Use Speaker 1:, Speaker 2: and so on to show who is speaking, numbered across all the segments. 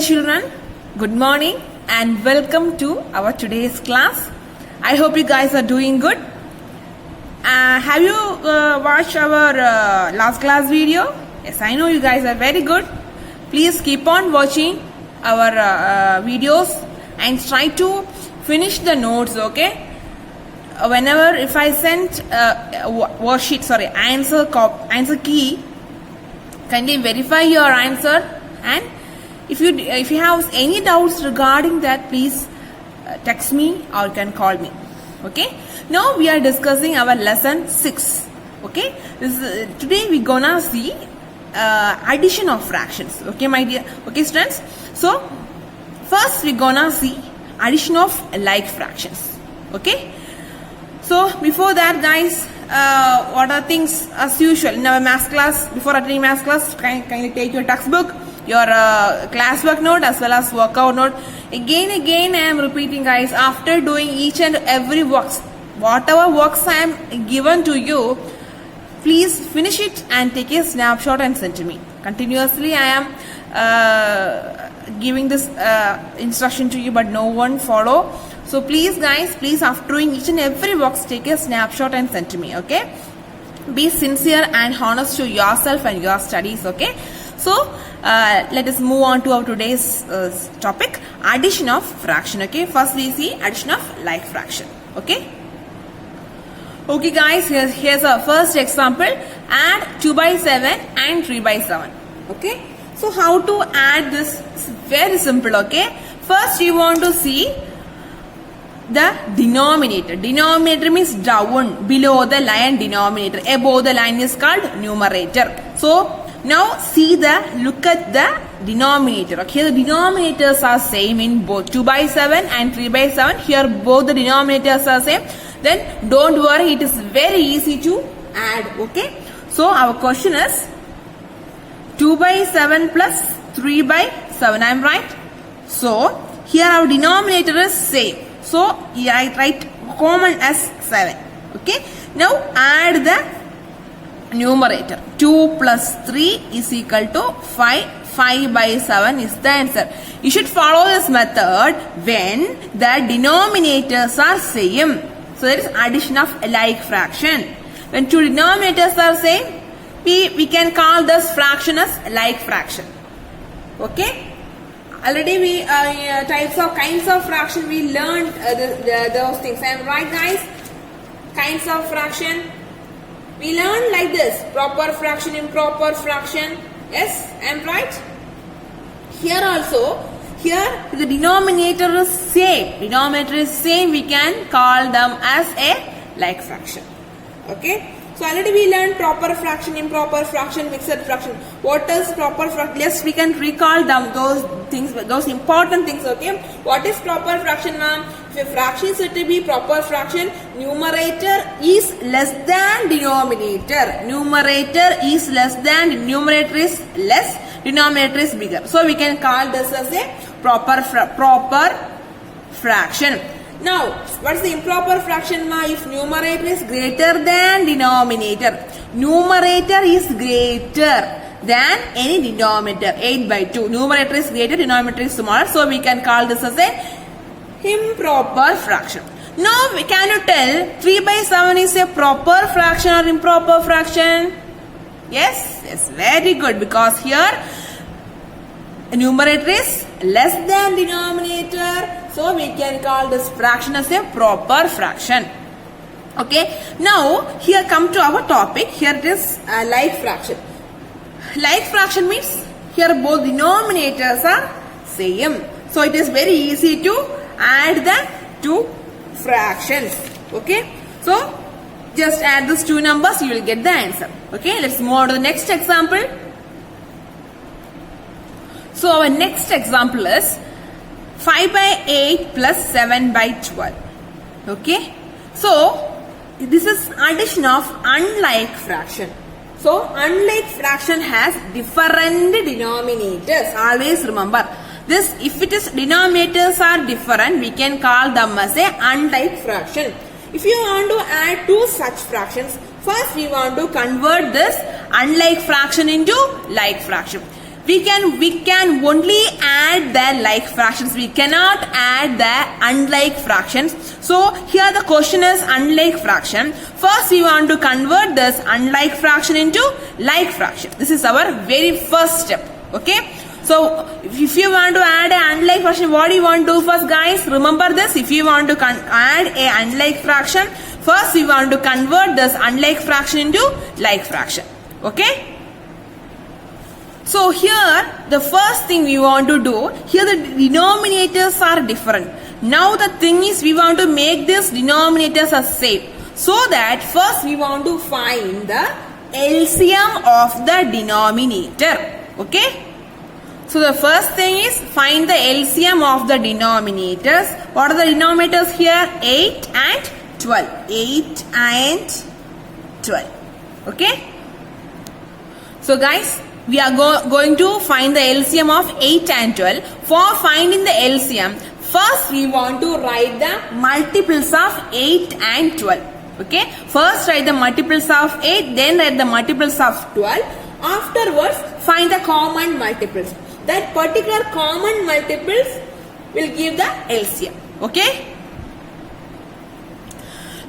Speaker 1: dear children, good morning and welcome to our today's class. I hope you guys are doing good. Have you watched our last class video? Yes, I know you guys are very good. Please keep on watching our videos and try to finish the notes, okay? Whenever if I send worksheet, answer key, kindly verify your answer, and if you have any doubts regarding that, please text me or you can call me. Okay. Now we are discussing our lesson 6. Okay. Today we gonna see addition of fractions. Okay, my dear. Okay, students. So first we gonna see addition of like fractions. Okay. So before that, guys, what are things as usual in our math class? Before attending math class, kindly take your textbook, your classwork note as well as workout note. Again I am repeating, guys, after doing each and every works, whatever works I am given to you, please finish it and take a snapshot and send to me. Continuously I am giving this instruction to you, but no one follow. So please, guys, please after doing each and every works, take a snapshot and send to me. Okay, be sincere and honest to yourself and your studies. Okay, so let us move on to our today's topic, addition of fraction. Okay, first we see addition of like fraction. Okay, guys, here's our first example. Add 2 by 7 and 3 by 7. Okay, so how to add this? It's very simple. Okay, first you want to see the denominator. Denominator means down, below the line denominator. Above the line is called numerator. So now look at the denominator. Okay, the denominators are same in both 2 by 7 and 3 by 7. Here both the denominators are same. Then don't worry, it is very easy to add. Okay, so our question is 2 by 7 plus 3 by 7. I am right? So here our denominator is same. So I write common as 7. Okay, now add the numerator. 2 plus 3 is equal to 5. 5 by 7 is the answer. You should follow this method when the denominators are same. So there is addition of like fraction. When two denominators are same, we can call this fraction as like fraction. Okay. Already we kinds of fraction we learned those things. And right, guys, kinds of fraction we learned like this: proper fraction, improper fraction. Yes, I am right. Here also, here the denominator is same. Denominator is same. We can call them as a like fraction. Okay. So already we learned proper fraction, improper fraction, mixed fraction. What is proper fraction? Yes, we can recall them, those things, those important things. Okay, what is proper fraction, ma'am? If a fraction is said to be proper fraction, numerator is less than denominator. Numerator is less than, numerator is less, denominator is bigger. So we can call this as a proper fraction. Now, what is the improper fraction, ma? If numerator is greater than denominator. Numerator is greater than any denominator. 8 by 2. Numerator is greater, denominator is smaller. So we can call this as a improper fraction. Now, can you tell 3 by 7 is a proper fraction or improper fraction? Yes, very good. Because here numerator is less than denominator. So we can call this fraction as a proper fraction. Okay. Now here come to our topic. Here it is like fraction. Like fraction means here both denominators are same. So it is very easy to add the two fractions. Okay. So just add these two numbers, you will get the answer. Okay. Let's move on to the next example. So our next example is 5 by 8 plus 7 by 12. Okay. So this is addition of unlike fraction. So unlike fraction has different denominators. Always remember this. If it is denominators are different, we can call them as a unlike fraction. If you want to add two such fractions, first we want to convert this unlike fraction into like fraction. we can only add the like fractions. We cannot add the unlike fractions. So here the question is unlike fraction. First we want to convert this unlike fraction into like fraction. This is our very first step. Okay. So if you want to add an unlike fraction, what do you want to do first, guys? Remember this. If you want to add a unlike fraction, first we want to convert this unlike fraction into like fraction. Okay. So here the first thing we want to do, here the denominators are different. Now the thing is we want to make these denominators as same. So that first we want to find the LCM of the denominator. Okay. So the first thing is find the LCM of the denominators. What are the denominators here? 8 and 12. 8 and 12. Okay. So guys, we are going to find the LCM of 8 and 12. For finding the LCM, first we want to write the multiples of 8 and 12. Okay. First write the multiples of 8, then write the multiples of 12. Afterwards, find the common multiples. That particular common multiples will give the LCM. Okay.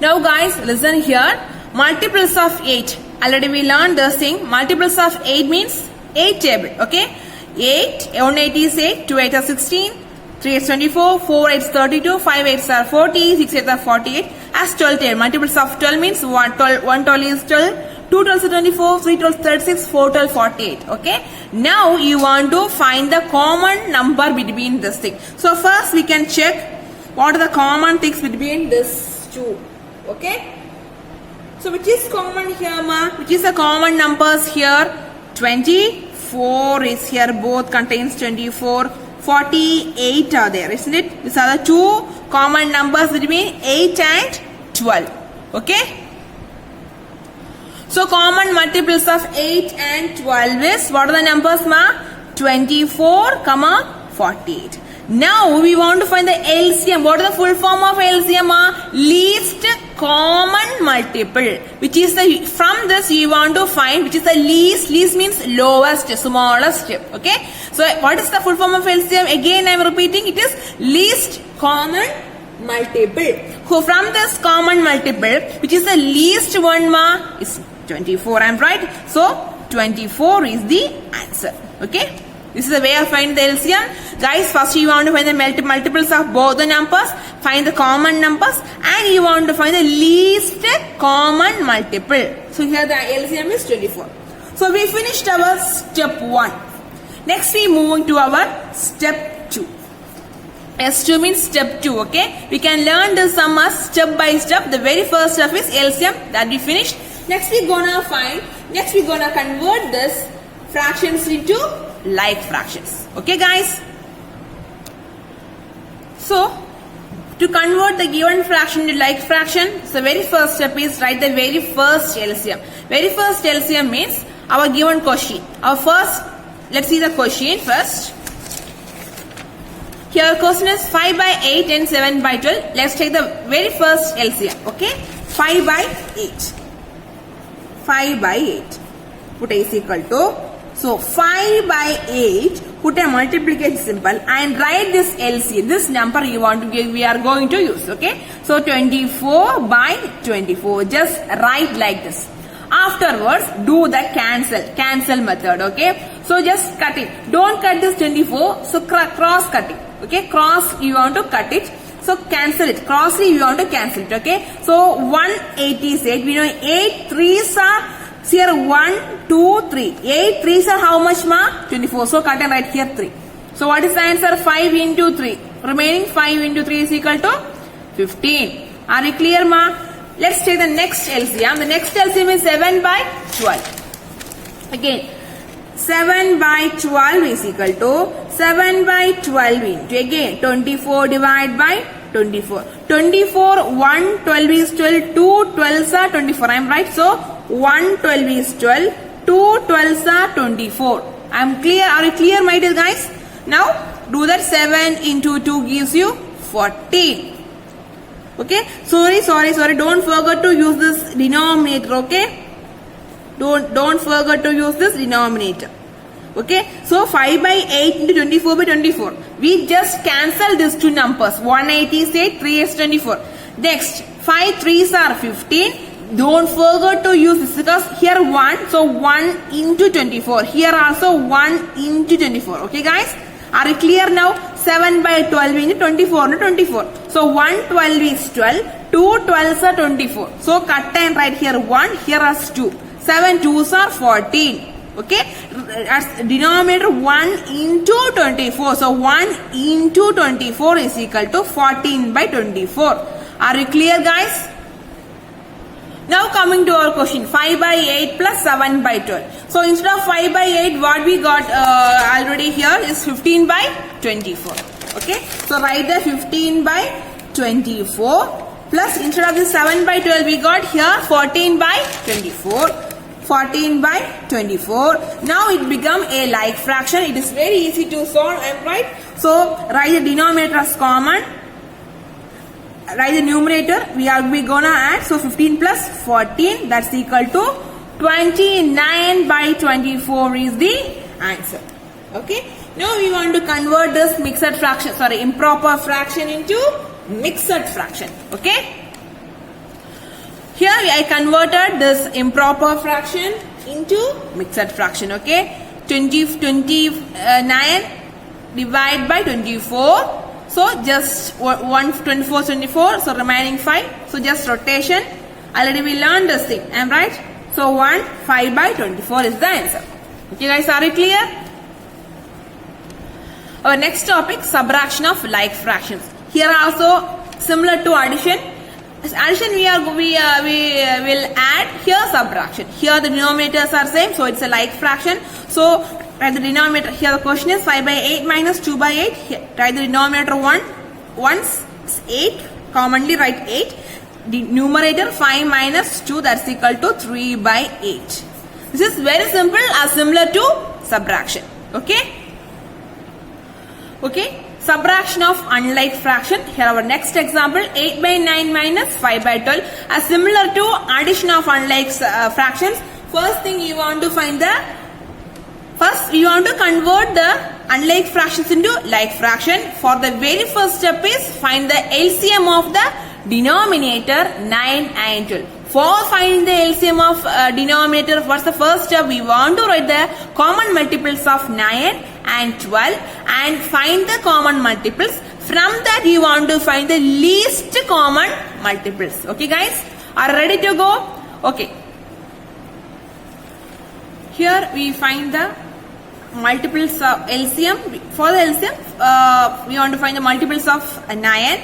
Speaker 1: Now guys, listen here. Multiples of 8. Already we learned this thing. Multiples of 8 means 8 table. Okay. 8. 1 8 is 8. 2 8 are 16. 3 is 24. 4 8 is 32. 5 8 are 40. 6 8 are 48. As 12 table. Multiples of 12 means 1 12 is 12. 2 12 is 24, 3 12 is 36, 4 12 48. Okay. Now you want to find the common number between this thing. So first we can check what are the common things between this two. Okay. So which is common here, ma? Which is the common numbers here? 24 is here. Both contains 24. 48 are there, isn't it? These are the two common numbers between 8 and 12. Okay. So common multiples of 8 and 12 is, what are the numbers, ma? 24, 48. Now we want to find the LCM. What is the full form of LCM, ma? Least common multiple. Which is the, from this you want to find which is the least. Least means lowest, smallest. Okay. So what is the full form of LCM? Again I am repeating, it is least common multiple. So from this common multiple, which is the least one, ma, is 24. I am right. So 24 is the answer. Okay. This is the way of finding the LCM. Guys, first you want to find the multiples of both the numbers, find the common numbers, and you want to find the least common multiple. So here the LCM is 24. So we finished our step 1. Next we move to our step 2. S2 means step 2. Okay. We can learn this sum as step by step. The very first step is LCM that we finished. Next we gonna convert this fractions into like fractions. Okay guys. So to convert the given fraction to like fraction, so very first step is write the very first LCM. Very first LCM means our given quotient. Our first, let's see the quotient first. Here question is 5 by 8 and 7 by 12. Let's take the very first LCM. Okay. 5 by 8. 5 by 8. Put is equal to, so 5 by 8, put a multiplication symbol and write this LCM. This number you want to give, we are going to use. Okay. So 24 by 24. Just write like this. Afterwards, do the cancel method. Okay. So just cut it. Don't cut this 24. So cross cutting. Okay. Cross you want to cut it. So cancel it. Crossly you want to cancel it. Okay. So 188. We know 8 3s are here 1, 2, 3. 8 3s are how much, ma? 24. So cut and write here 3. So what is the answer? 5 into 3. Remaining 5 into 3 is equal to 15. Are you clear, ma? Let's take the next LCM. The next LCM is 7 by 12. Again, 7 by 12 is equal to 7 by 12 into, again, 24 divided by 24. 24, 1 12 is 12, 2 12s are 24. I am right. So 1 12 is 12, 2 12s are 24. I am clear. Are you clear, my dear guys? Now do that. 7 into 2 gives you 14. Okay. Sorry. Don't forget to use this denominator. Okay. Don't forget to use this denominator. Okay, so 5 by 8 into 24 by 24. We just cancel these two numbers. 180 is 8, 3 is 24. Next, 5 3s are 15. Don't forget to use this because here 1, so 1 into 24. Here also 1 into 24. Okay guys, are you clear now? 7 by 12 into 24 into 24. So 1 12 is 12, 2 12s are 24. So cut and write here 1, here as 2. 7 2s are 14. Okay, as denominator 1 into 24. So 1 into 24 is equal to 14 by 24. Are you clear guys? Now coming to our question, 5 by 8 plus 7 by 12. So instead of 5 by 8, what we got already here is 15 by 24. Okay, so write the 15 by 24 plus instead of the 7 by 12, we got here 14 by 24. 14 by 24. Now it become a like fraction. It is very easy to solve, I am right. So write the denominator as common. Write the numerator. We gonna add. So 15 plus 14, that's equal to 29 by 24 is the answer. Okay. Now we want to convert this improper fraction into mixed fraction. Okay. Here I converted this improper fraction into mixed fraction. Okay. 29 divided by 24. So just 24, so remaining 5. So just rotation. Already we learned this thing. Am I right? So 5 by 24 is the answer. Okay guys, are you clear? Our next topic, subtraction of like fractions. Here also similar to addition. Addition we will add, here subtraction. Here the denominators are same, so it's a like fraction. So write the denominator. Here the question is 5 by 8 minus 2 by 8. Here, write the denominator 1. Once 8. Commonly write 8. The numerator 5 minus 2, that's equal to 3 by 8. This is very simple as similar to subtraction. Okay. Okay. Subtraction of unlike fraction. Here our next example, 8 by 9 minus 5 by 12. As similar to addition of unlike fractions. First thing you want to find First, you want to convert the unlike fractions into like fraction. For the very first step is find the LCM of the denominator 9 and 12. For finding the LCM of denominator, what's the first step? We want to write the common multiples of 9 and 12 and find the common multiples. From that, you want to find the least common multiples. Okay, guys? Are ready to go? Okay. Here we find the multiples of LCM. For the LCM, we want to find the multiples of 9.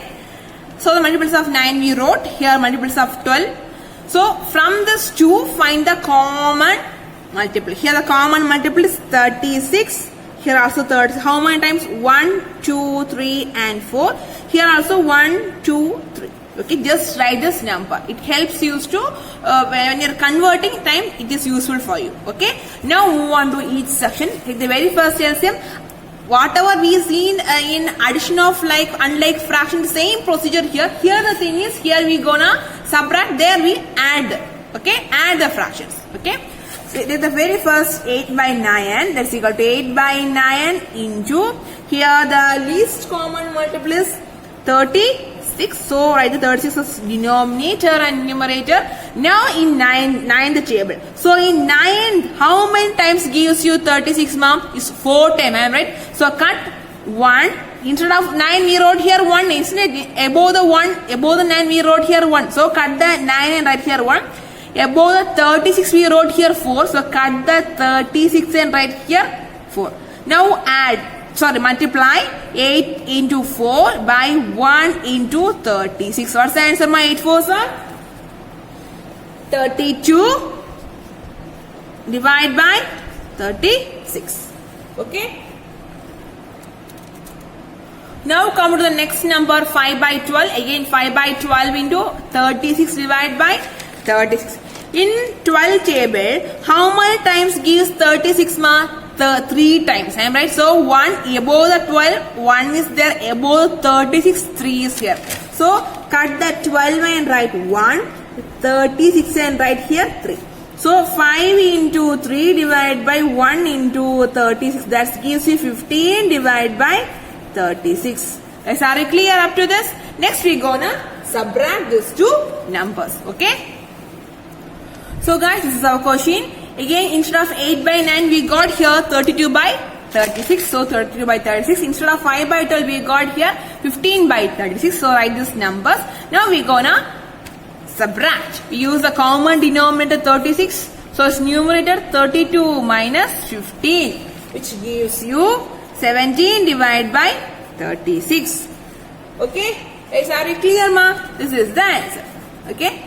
Speaker 1: So the multiples of 9 we wrote. Here multiples of 12. So from this 2, find the common multiple. Here the common multiple is 36. Here also 30. How many times? 1, 2, 3 and 4. Here also 1, 2, 3. Okay, just write this number. It helps you to, when you're converting time, it is useful for you. Okay. Now move on to each section. Take the very first LCM. Whatever we seen in addition of like unlike fraction, same procedure here. Here the thing is, here we gonna subtract, there we add. Okay, add the fractions. Okay. So the very first 8 by 9, that's equal to 8 by 9 into, here the least common multiple is 36. So write the 36 as denominator and numerator. Now in 9 the table. So in 9, how many times gives you 36, ma'am? Is 4 times, am I right? So cut 1. Instead of 9 we wrote here 1, isn't it? Above the 9 we wrote here 1. So cut the 9 and write here 1. Above the 36 we wrote here 4. So cut the 36 and write here 4. Now multiply 8 into 4 by 1 into 36. What's the answer, my 8 4s are? 32 divided by 36. Okay. Now come to the next number, 5 by 12. Again 5 by 12 into 36 divided by 36. In 12 table, how many times gives 36, ma? 3 times. I am right. So 1 above the 12, 1 is there. Above 36, 3 is here. So cut the 12 and write 1, 36 and write here 3. So 5 into 3 divided by 1 into 36. That gives you 15 divided by 36. Guys, are you clear up to this? Next we gonna subtract these two numbers. Okay. So guys, this is our question. Again, instead of 8 by 9, we got here 32 by 36. So 32 by 36. Instead of 5 by 12, we got here 15 by 36. So write these numbers. Now we gonna subtract. We use the common denominator 36. So it's numerator 32 minus 15, which gives you 17 divided by 36. Okay. Guys, are you clear, ma? This is the answer. Okay.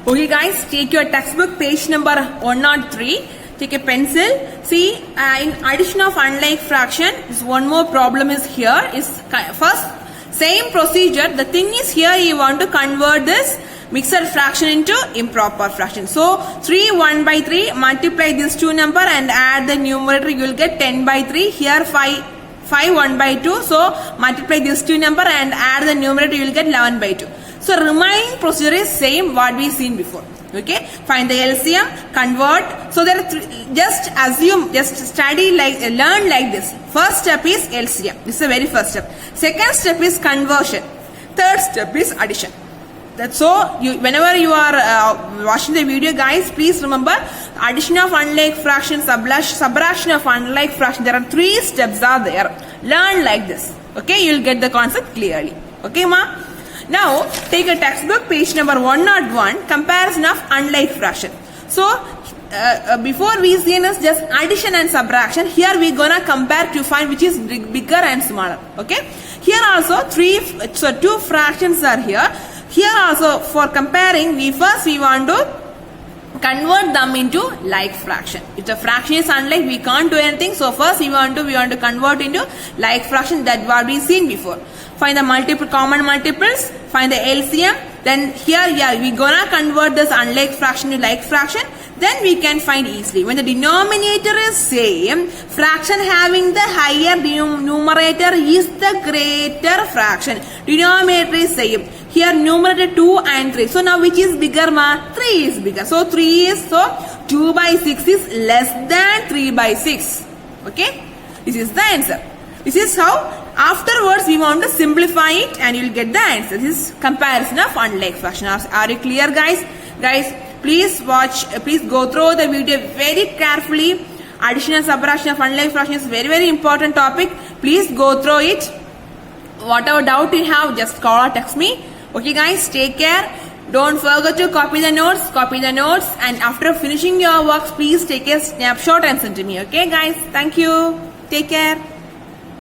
Speaker 1: Okay guys, take your textbook page number 103. Take a pencil. See, in addition of unlike fraction, one more problem is here. Is first same procedure. The thing is here you want to convert this mixed fraction into improper fraction. So 3 1 by 3, multiply this two number and add the numerator. You will get 10 by 3. Here 5 1 by 2. So multiply this two number and add the numerator. You will get 11 by 2. So remaining procedure is same what we seen before. Okay, find the LCM, convert. So there are just assume, just study like, learn like this. First step is LCM. This is the very first step. Second step is conversion. Third step is addition. That's so. Whenever you are watching the video, guys, please remember addition of unlike fraction, subtraction of unlike fraction. There are 3 steps are there. Learn like this. Okay, you will get the concept clearly. Okay, ma. Now, take a textbook, page number 101, comparison of unlike fraction. So, before we see is just addition and subtraction. Here we gonna compare to find which is bigger and smaller. Okay. Here also 2 fractions are here. Here also for comparing, we want to convert them into like fraction. If the fraction is unlike, we can't do anything. So first we want to convert into like fraction. That what we seen before. Find the common multiples, find the LCM, then here we gonna convert this unlike fraction to like fraction, then we can find easily. When the denominator is same, fraction having the higher numerator is the greater fraction. Denominator is same. Here numerator 2 and 3. So now which is bigger, ma? 3 is bigger. So 2 by 6 is less than 3 by 6. Okay? This is the answer. This is how afterwards we want to simplify it and you will get the answer. This is comparison of unlike fraction. Are you clear, guys? Guys, please go through the video very carefully. Addition and subtraction of unlike fraction is very, very important topic. Please go through it. Whatever doubt you have, just call or text me. Okay, guys, take care. Don't forget to copy the notes, and after finishing your works, please take a snapshot and send to me. Okay, guys, thank you. Take care.